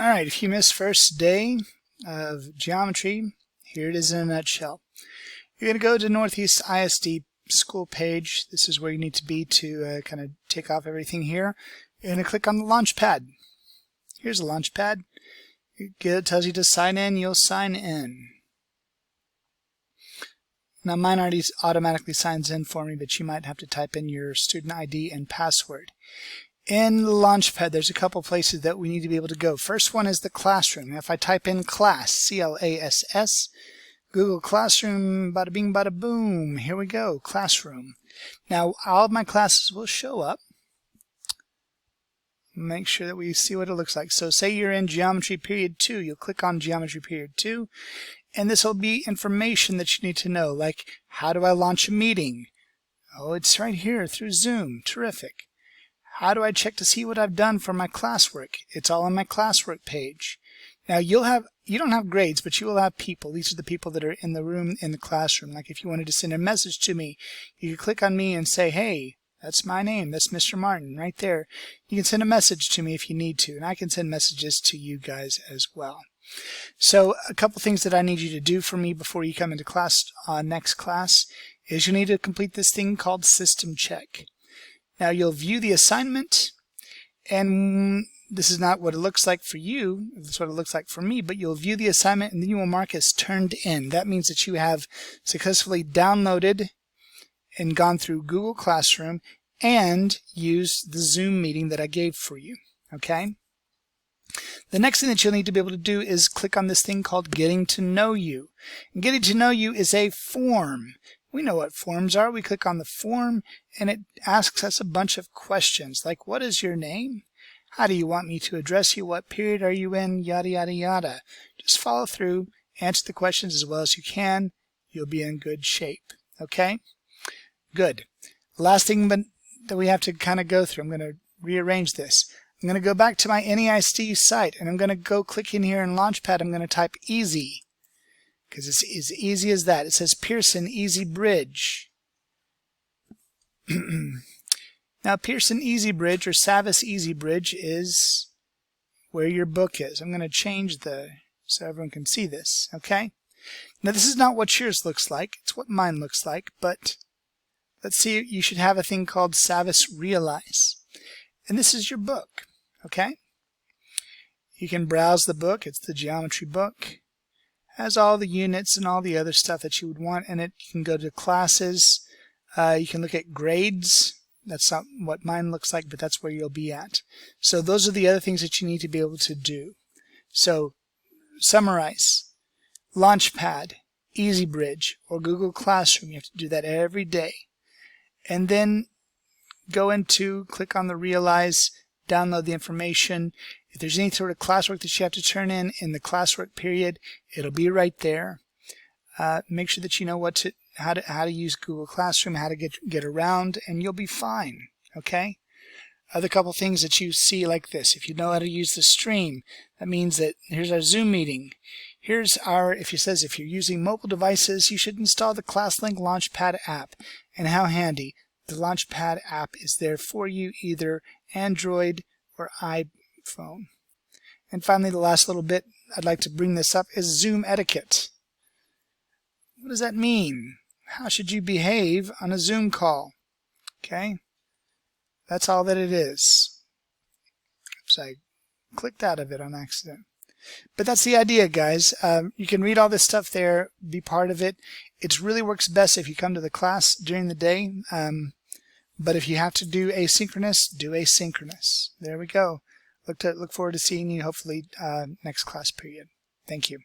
Alright, if you missed first day of geometry, here it is in a nutshell. You're going to go to Northeast ISD school page. This is where you need to be to kind of take off everything here. You're going to click on the Launchpad. Here's a Launchpad. It tells you to sign in, you'll sign in. Now mine already automatically signs in for me, but you might have to type in your student ID and password. In the Launchpad, there's a couple places that we need to be able to go. First one is the classroom. Now, if I type in class, C-L-A-S-S, Google Classroom, bada bing, bada boom, here we go, classroom. Now, all of my classes will show up. Make sure that we see what it looks like. So say you're in Geometry Period 2, you'll click on Geometry Period 2, and this will be information that you need to know, like how do I launch a meeting? Oh, it's right here through Zoom. Terrific. How do I check to see what I've done for my classwork? It's all on my classwork page. Now you don't have grades, but you will have people. These are the people that are in the room, in the classroom. Like if you wanted to send a message to me, you could click on me and say, hey, that's my name. That's Mr. Martin right there. You can send a message to me if you need to, and I can send messages to you guys as well. So a couple things that I need you to do for me before you come into class, next class, is you need to complete this thing called System Check. Now you'll view the assignment, and this is not what it looks like for you, this is what it looks like for me, but you'll view the assignment and then you will mark as turned in. That means that you have successfully downloaded and gone through Google Classroom and used the Zoom meeting that I gave for you. Okay? The next thing that you'll need to be able to do is click on this thing called Getting to Know You. And Getting to Know You is a form. We know what forms are. We click on the form and it asks us a bunch of questions like, what is your name? How do you want me to address you? What period are you in? Yada, yada, yada. Just follow through, answer the questions as well as you can. You'll be in good shape. Okay? Good. Last thing that we have to kind of go through, I'm going to rearrange this. I'm going to go back to my NEISD site and I'm going to go click in here in Launchpad. I'm going to type easy. Because it's as easy as that. It says Pearson Easy Bridge. Now Pearson Easy Bridge or Savvis Easy Bridge is where your book is. I'm going to change so everyone can see this. Okay? Now this is not what yours looks like. It's what mine looks like. But let's see, you should have a thing called Savvis Realize. And this is your book. Okay? You can browse the book. It's the geometry book. Has all the units and all the other stuff that you would want in it. You can go to classes. You can look at grades. That's not what mine looks like, but that's where you'll be at. So those are the other things that you need to be able to do. So summarize. Launchpad, EasyBridge, or Google Classroom. You have to do that every day. And then go into, click on the Realize, download the information. If there's any sort of classwork that you have to turn in the classwork period, it'll be right there. Make sure that you know how to use Google Classroom, how to get around, and you'll be fine. Okay? Other couple things that you see like this. If you know how to use the stream, that means that here's our Zoom meeting. Here's if you're using mobile devices, you should install the ClassLink Launchpad app. And how handy. The Launchpad app is there for you, either Android or iPhone. And finally, the last little bit I'd like to bring this up is Zoom etiquette. What does that mean? How should you behave on a Zoom call? Okay? That's all that it is. Oops, I clicked out of it on accident. But that's the idea, guys. You can read all this stuff there, be part of it. It really works best if you come to the class during the day. But if you have to do asynchronous, do asynchronous. There we go. Look forward to seeing you hopefully next class period. Thank you.